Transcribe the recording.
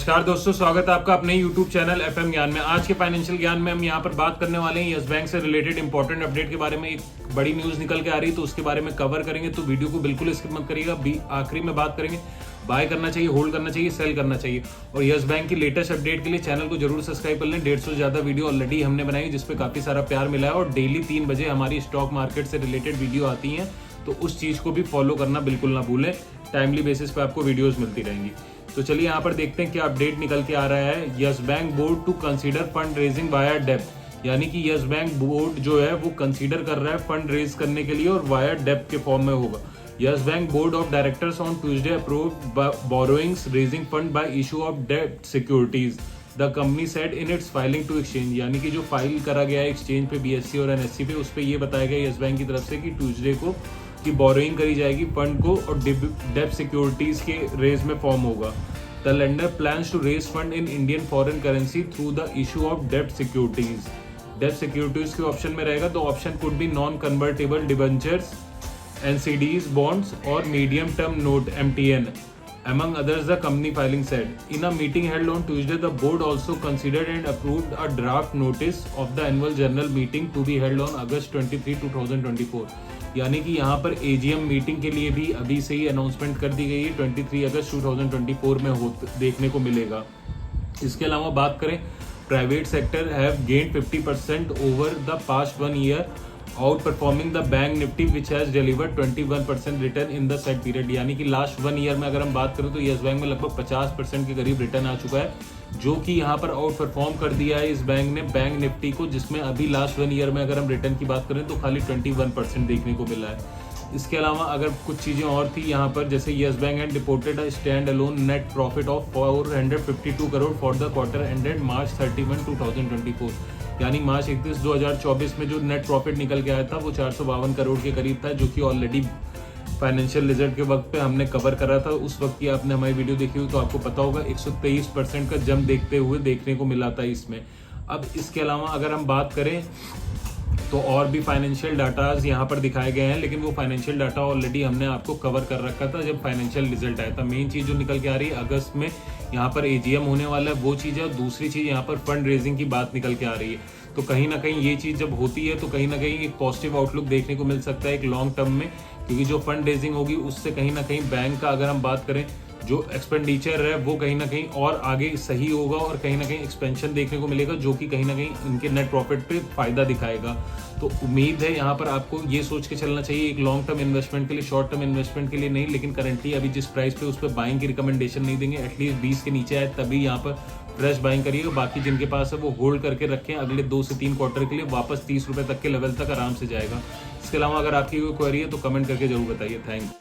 नमस्कार दोस्तों, स्वागत है आपका अपने YouTube चैनल FM ज्ञान में। आज के फाइनेंशियल ज्ञान में हम यहाँ पर बात करने वाले हैं यस बैंक से रिलेटेड इंपॉर्टेंट अपडेट के बारे में। एक बड़ी न्यूज निकल के आ रही है तो उसके बारे में कवर करेंगे, तो वीडियो को बिल्कुल स्किप मत करिएगा। आखिरी में बात करेंगे बाय करना चाहिए, होल्ड करना चाहिए, सेल करना चाहिए। और यस बैंक की लेटेस्ट अपडेट के लिए चैनल को जरूर सब्सक्राइब कर लें। 150 से ज्यादा वीडियो ऑलरेडी हमने बनाई जिसपे काफी सारा प्यार मिला है, और डेली 3 बजे हमारी स्टॉक मार्केट से रिलेटेड वीडियो आती है, तो उस चीज को भी फॉलो करना बिल्कुल ना भूलें। टाइमली बेसिस पे आपको वीडियोस मिलती रहेंगी। तो चलिए यहाँ पर देखते हैं क्या अपडेट निकल के आ रहा है। Yes Bank board to consider fund raising via डेप्ट, यानी कि यस बैंक बोर्ड जो है वो कंसीडर कर रहा है फंड रेज करने के लिए और वाया डेप्ट के फॉर्म में होगा। Yes Bank board of directors on Tuesday approved borrowings raising fund by issue of डेप्ट securities, the company said in its filing to exchange. यानी कि जो फाइल करा गया है एक्सचेंज पे, BSE और NSE पे, उस पर यह बताया गया यस बैंक की तरफ से कि ट्यूसडे को की बोरोइंग करी जाएगी फंड को और डेप्ट सिक्योरिटीज के रेज में फॉर्म होगा। The lender plans to raise fund in Indian foreign currency through the issue of डेप्ट सिक्योरिटीज। डेप्ट सिक्योरिटीज के ऑप्शन में रहेगा, तो option could be non convertible debentures, NCDs, bonds or medium term note MTN, among others, the company filing said. In a meeting held on Tuesday, the board also considered and approved a draft notice of the annual general meeting to be held on August 23, 2024. यानी कि यहाँ पर AGM meeting के लिए भी अभी से ही announcement कर दी गई है। 23 अगस्त 2024 में देखने को मिलेगा। इसके अलावा बात करें, private sector have gained 50% over the past 1 year, out performing the bank Nifty which has delivered 21% return in the set period. यानी कि लास्ट 1 ईयर में अगर हम बात करें तो यस बैंक में लगभग 50% के करीब रिटर्न आ चुका है, जो कि यहाँ पर आउट परफॉर्म कर दिया है इस बैंक ने बैंक निफ्टी को, जिसमें अभी लास्ट 1 ईयर में अगर हम रिटर्न की बात करें तो खाली 21% देखने को मिला है। इसके अलावा अगर कुछ चीजें और थी यहाँ पर, जैसे Yes Bank had reported a standalone net profit of 452 crore for the quarter ended March 31, 2024। यानी मार्च 31, 2024 में जो नेट प्रॉफिट निकल के आया था वो 452 करोड़ के करीब था, जो कि ऑलरेडी फाइनेंशियल रिजल्ट के वक्त पे हमने कवर करा था। उस वक्त की आपने हमारी वीडियो देखी हुई तो आपको पता होगा 123% का जंप देखने को मिला था इसमें। अब इसके अलावा अगर हम बात करें तो और भी फाइनेंशियल डाटाज यहाँ पर दिखाए गए हैं, लेकिन वो फाइनेंशियल डाटा ऑलरेडी हमने आपको कवर कर रखा था जब फाइनेंशियल रिजल्ट आया था। मेन चीज जो निकल के आ रही है, अगस्त में यहाँ पर AGM होने वाला है, वो चीज़ है। और दूसरी चीज़ यहाँ पर फंड रेजिंग की बात निकल के आ रही है, तो कहीं ना कहीं ये चीज़ जब होती है तो कहीं ना कहीं एक पॉजिटिव आउटलुक देखने को मिल सकता है एक लॉन्ग टर्म में, क्योंकि जो फंड रेजिंग होगी उससे कहीं ना कहीं बैंक का, अगर हम बात करें, जो एक्सपेंडिचर है वो कहीं ना कहीं और आगे सही होगा और कहीं ना कहीं एक्सपेंशन देखने को मिलेगा, जो कि कहीं ना कहीं इनके नेट प्रॉफिट पे फायदा दिखाएगा। तो उम्मीद है यहाँ पर आपको ये सोच के चलना चाहिए एक लॉन्ग टर्म इन्वेस्टमेंट के लिए, शॉर्ट टर्म इन्वेस्टमेंट के लिए नहीं। लेकिन करंटली अभी जिस प्राइस पे उस पर बाइंग की रिकमेंडेशन नहीं देंगे, एटलीस्ट 20 के नीचे आए तभी यहाँ पर फ्रेश बाइंग करिएगा। बाकी जिनके पास है वो होल्ड करके रखें, अगले 2 से 3 क्वार्टर के लिए वापस 30 रुपए तक के लेवल तक आराम से जाएगा। इसके अलावा अगर आपकी कोई क्वेरी है तो कमेंट करके जरूर बताइए। Thank you.